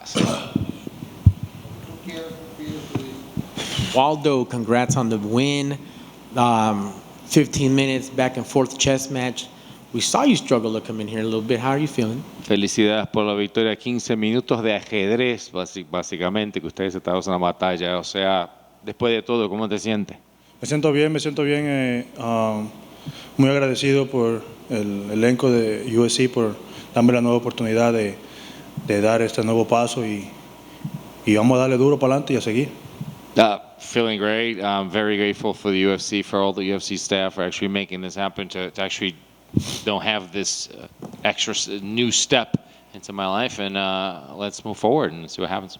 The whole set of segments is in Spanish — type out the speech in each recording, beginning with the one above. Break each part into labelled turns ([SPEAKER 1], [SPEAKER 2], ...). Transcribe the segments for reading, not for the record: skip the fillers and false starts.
[SPEAKER 1] Sí.
[SPEAKER 2] Waldo, congrats on the win. 15 minutes back and forth chess match. We saw you struggle to come in here a little bit. How are you feeling?
[SPEAKER 1] Felicidades por la victoria. 15 minutos de ajedrez, básicamente, que ustedes estaban en una batalla. O sea, después de todo, ¿cómo te sientes?
[SPEAKER 3] Me siento bien, muy agradecido por el elenco de UFC por darme la nueva oportunidad de dar este nuevo paso y vamos a darle duro para adelante y a seguir.
[SPEAKER 1] Feeling great. I'm very grateful for the UFC, for all the UFC staff for actually making this happen, to actually don't have this extra new step into my life, and let's move forward and see what happens.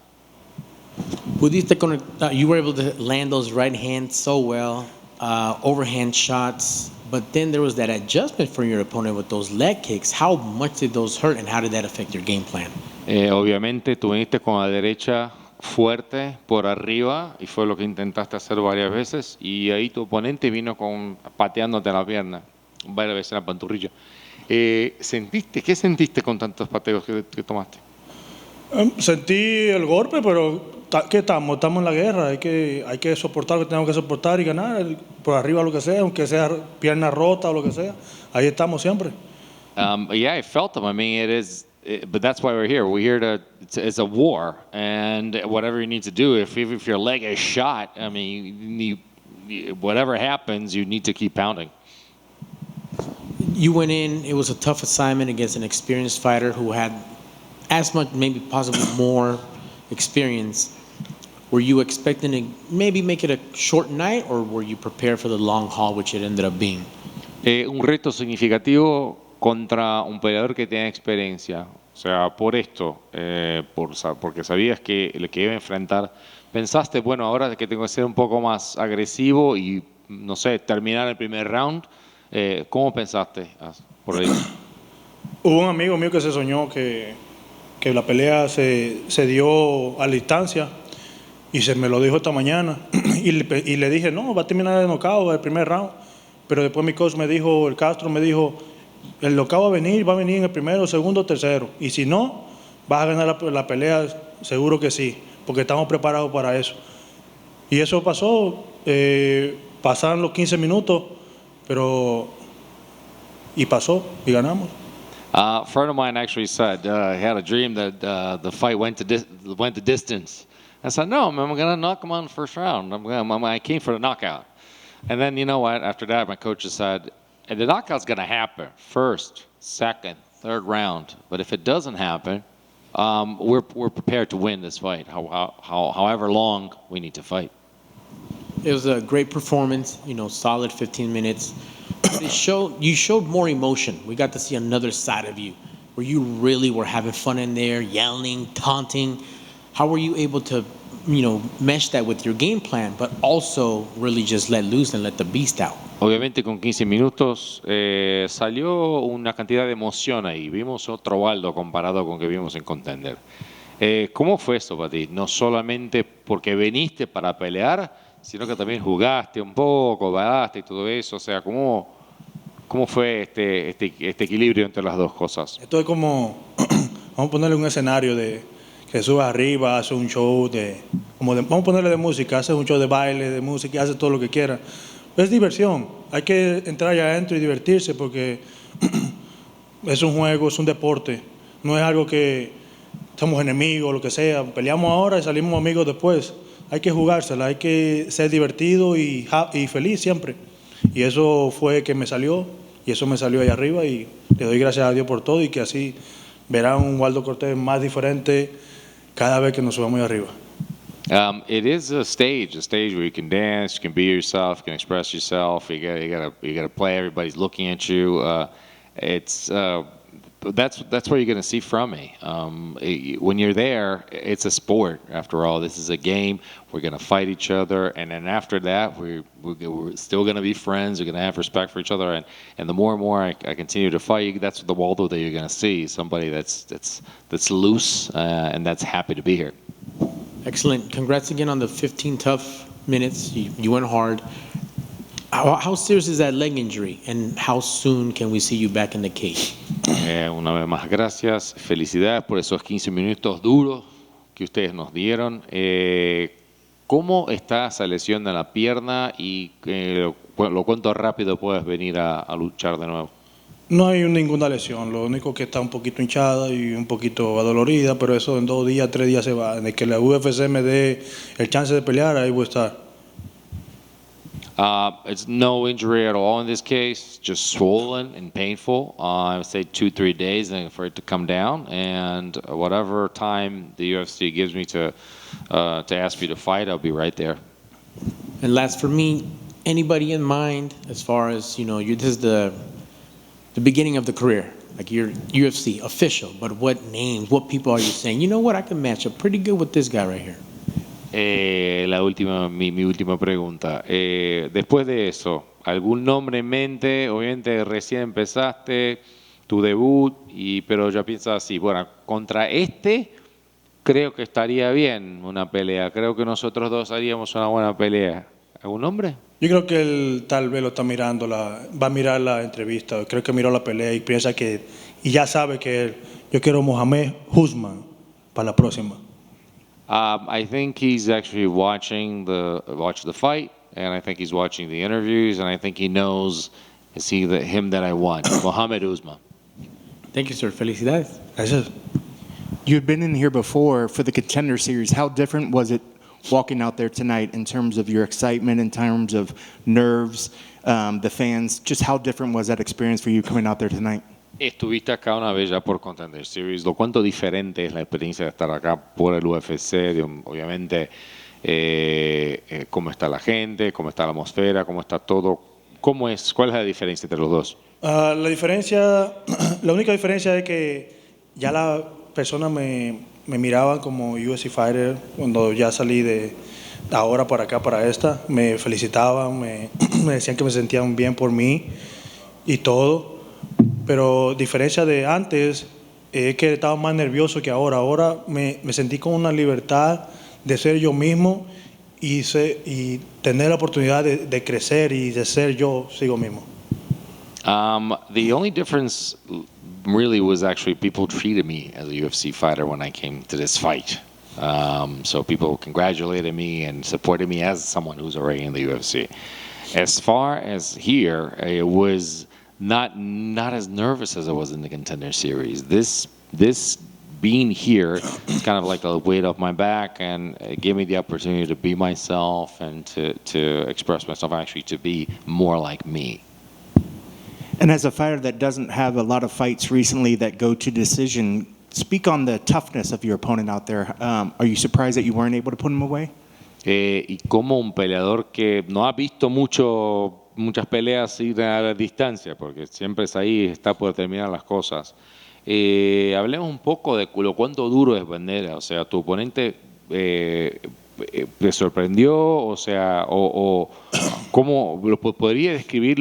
[SPEAKER 2] You were able to land those right hands so well, overhand shots, but then there was that adjustment for your opponent with those leg kicks. How much did those hurt, and how did that affect your game plan?
[SPEAKER 1] Obviamente, tú viniste con la derecha fuerte por arriba y fue lo que intentaste hacer varias veces, y ahí tu oponente vino pateándote la pierna varias veces en la panturrilla. ¿Qué sentiste con tantos pateos que tomaste?
[SPEAKER 3] Sentí el golpe, pero ¿qué estamos? Estamos en la guerra, hay que soportar lo que tenemos que soportar y ganar por arriba lo que sea, aunque sea pierna rota o lo que sea. Ahí estamos siempre.
[SPEAKER 1] Yeah, I felt them. I mean, but that's why we're here. We're here it's a war, and whatever you need to do, if your leg is shot, I mean, whatever happens, you need to keep pounding.
[SPEAKER 2] You went in, it was a tough assignment against an experienced fighter who had as much, maybe possibly more experience. Were you expecting to maybe make it a short night, or were you prepared for the long haul, which it ended up being?
[SPEAKER 1] Un reto significativo contra un peleador que tiene experiencia. O sea, por esto, porque sabías que el que iba a enfrentar, pensaste, bueno, ahora que tengo que ser un poco más agresivo y, no sé, terminar el primer round. ¿Cómo pensaste por ahí?
[SPEAKER 3] Hubo un amigo mío que se soñó que la pelea se dio a la distancia y se me lo dijo esta mañana y le dije, no, va a terminar de knockout el primer round, pero después mi coach me dijo, el Castro me dijo, el knockout va a venir en el primero, segundo, tercero, y si no, vas a ganar la pelea, seguro que sí, porque estamos preparados para eso. Y eso pasó, pasaron los 15 minutos, y pasó, y ganamos.
[SPEAKER 1] A friend of mine actually said he had a dream that the fight went the distance. I said, no, man, I'm going to knock him on the first round. I came for the knockout. And then, you know what, after that, my coach said, and the knockout's going to happen first, second, third round. But if it doesn't happen, we're prepared to win this fight, however long we need to fight.
[SPEAKER 2] It was a great performance, solid 15 minutes. You showed more emotion. We got to see another side of you, where you really were having fun in there, yelling, taunting. How were you able to, mesh that with your game plan, but also really just let loose and let the beast out?
[SPEAKER 1] Obviamente con 15 minutos salió una cantidad de emoción ahí. Vimos otro Waldo comparado con que vimos en Contender. ¿Cómo fue eso para ti? No solamente porque viniste para pelear, sino que también jugaste un poco, bailaste y todo eso. O sea, ¿cómo fue este equilibrio entre las dos cosas?
[SPEAKER 3] Esto es como, vamos a ponerle un escenario de que subes arriba, hace un show vamos a ponerle de música, hace un show de baile, de música, hace todo lo que quiera. Es diversión, hay que entrar allá adentro y divertirse porque es un juego, es un deporte, no es algo que somos enemigos o lo que sea, peleamos ahora y salimos amigos después. Hay que jugársela, hay que ser divertido y feliz siempre. Y eso fue que me salió, y eso me salió ahí arriba, y le doy gracias a Dios por todo, y que así verán un Waldo Cortés más diferente cada vez que nos subamos ahí arriba.
[SPEAKER 1] It is a stage where you can dance, you can be yourself, you can express yourself. You gotta play. Everybody's looking at you. That's what you're going to see from me. When you're there, it's a sport. After all, this is a game. We're going to fight each other, and then after that, we're still going to be friends. We're going to have respect for each other, and the more and more I continue to fight, that's the Waldo that you're going to see. Somebody that's loose and that's happy to be here.
[SPEAKER 2] Excellent. Congrats again on the 15 tough minutes. You went hard. How serious is that leg injury, and how soon can we see you back in the cage?
[SPEAKER 1] Una vez más, gracias. Felicidades por esos 15 minutos duros que ustedes nos dieron. ¿Cómo está esa lesión de la pierna y lo cuánto rápido puedes venir a luchar de nuevo?
[SPEAKER 3] No hay ninguna lesión, lo único que está un poquito hinchada y un poquito adolorida, pero eso en 2 días, 3 días se va. De que la UFC me dé el chance de pelear, ahí voy a estar.
[SPEAKER 1] It's no injury at all in this case, just swollen and painful. I would say 2-3 days and for it to come down, and whatever time the UFC gives me to ask you to fight, I'll be right there.
[SPEAKER 2] And last for me, anybody in mind as far as, this is the beginning of the career, like you're UFC official, but what names, what people are you saying, you know what, I can match up pretty good with this guy right here?
[SPEAKER 1] Mi última pregunta. Después de eso, ¿algún nombre en mente? Obviamente recién empezaste tu debut, pero ya piensas así, bueno, contra creo que estaría bien una pelea. Creo que nosotros dos haríamos una buena pelea. ¿Algún nombre?
[SPEAKER 3] Yo creo que él tal vez lo está mirando, va a mirar la entrevista, creo que miró la pelea y piensa y ya sabe que yo quiero Mohamed Usman para la próxima.
[SPEAKER 1] I think he's actually watching the fight, and I think he's watching the interviews, and I think he knows it's him that I want, Mohamed Usman.
[SPEAKER 2] Thank you, sir. Felicidades.
[SPEAKER 3] Gracias.
[SPEAKER 4] You had been in here before for the Contender Series. How different was it walking out there tonight in terms of your excitement, in terms of nerves, the fans? Just how different was that experience for you coming out there tonight?
[SPEAKER 1] Estuviste acá una vez ya por Contender Series. ¿Lo cuánto diferente es la experiencia de estar acá por el UFC? Obviamente, ¿cómo está la gente? ¿Cómo está la atmósfera? ¿Cómo está todo? ¿Cuál es la diferencia entre los dos?
[SPEAKER 3] La única diferencia es que ya las personas me miraban como UFC Fighter cuando ya salí de ahora para acá, para esta. Me felicitaban, me decían que me sentían bien por mí y todo. Pero diferencia de antes es que estaba más nervioso que ahora. Ahora me sentí con una libertad de ser yo mismo y tener la oportunidad de crecer y de ser yo mismo.
[SPEAKER 1] The only difference really was actually people treated me as a UFC fighter when I came to this fight. So people congratulated me and supported me as someone who's already in the UFC. As far as here, it was not as nervous as I was in the Contender Series. This being here is kind of like a weight off my back, and it gave me the opportunity to be myself and to express myself, actually to be more like me.
[SPEAKER 4] And as a fighter that doesn't have a lot of fights recently that go to decision, speak on the toughness of your opponent out there. Are you surprised that you weren't able to put him away?
[SPEAKER 1] Y como un peleador que no ha visto muchas peleas ir a la distancia, porque siempre es ahí, está por terminar las cosas. Hablemos un poco de cuánto duro es Bandera. O sea, tu oponente te sorprendió, o sea, o cómo podría describir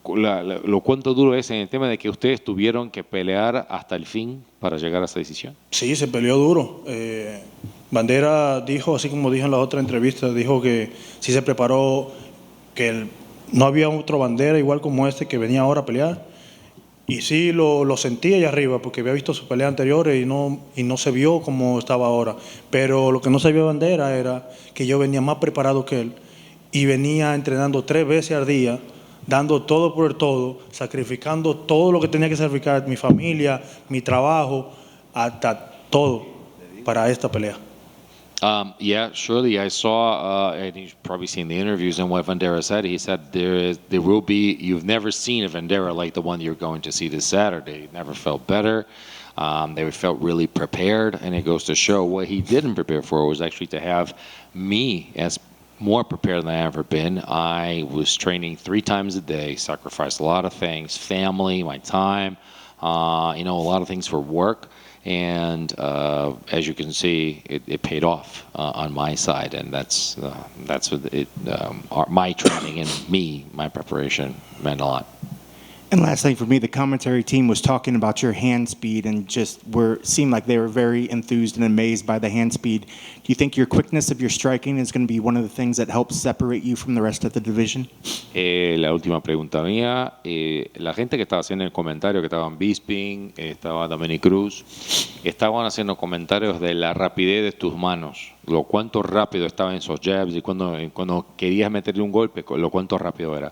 [SPEAKER 1] lo cuánto duro es en el tema de que ustedes tuvieron que pelear hasta el fin para llegar a esa decisión.
[SPEAKER 3] Sí, se peleó duro. Bandera dijo, así como dijo en la otra entrevista, dijo que sí se preparó, que no había otro Bandera igual como este que venía ahora a pelear. Y sí lo sentí allá arriba porque había visto sus peleas anteriores y no se vio como estaba ahora. Pero lo que no se vio Bandera era que yo venía más preparado que él y venía entrenando 3 veces al día, dando todo por el todo, sacrificando todo lo que tenía que sacrificar, mi familia, mi trabajo, hasta todo para esta pelea.
[SPEAKER 1] Yeah, surely I saw, and you've probably seen the interviews and what Vandera said. He said there will be, you've never seen a Vandera like the one you're going to see this Saturday. It never felt better. They felt really prepared, and it goes to show what he didn't prepare for was actually to have me as more prepared than I've ever been. I was training 3 times a day, sacrificed a lot of things, family, my time, a lot of things for work. And as you can see, it paid off on my side, and that's what my training and my preparation meant a lot.
[SPEAKER 4] And last thing for me, the commentary team was talking about your hand speed and just seemed like they were very enthused and amazed by the hand speed. Do you think your quickness of your striking is going to be one of the things that helps separate you from the rest of the division?
[SPEAKER 1] La última pregunta mía, la gente que estaba haciendo el comentario, que estaban Bisping, estaba Dominic Cruz, estaban haciendo comentarios de la rapidez de tus manos, lo cuánto rápido estaban esos jabs y cuando querías meterle un golpe, lo cuánto rápido era.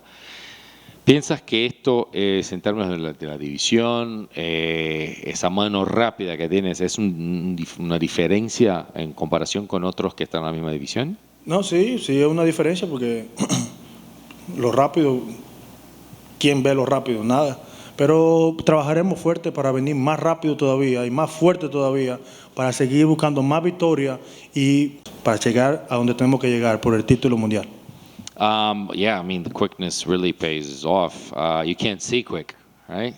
[SPEAKER 1] ¿Piensas que esto es en términos de la división, esa mano rápida que tienes, es una diferencia en comparación con otros que están en la misma división?
[SPEAKER 3] No, sí, sí es una diferencia porque lo rápido, ¿quién ve lo rápido? Nada. Pero trabajaremos fuerte para venir más rápido todavía y más fuerte todavía para seguir buscando más victorias y para llegar a donde tenemos que llegar por el título mundial.
[SPEAKER 1] Yeah, I mean, the quickness really pays off. You can't see quick, right?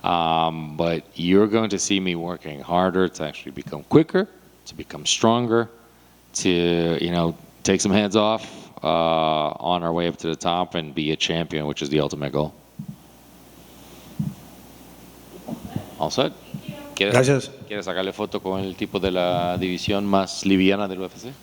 [SPEAKER 1] But you're going to see me working harder to actually become quicker, to become stronger, to, take some heads off on our way up to the top and be a champion, which is the ultimate goal. All set?
[SPEAKER 3] Gracias.
[SPEAKER 1] ¿Quieres sacarle foto con el tipo de la división más liviana del UFC?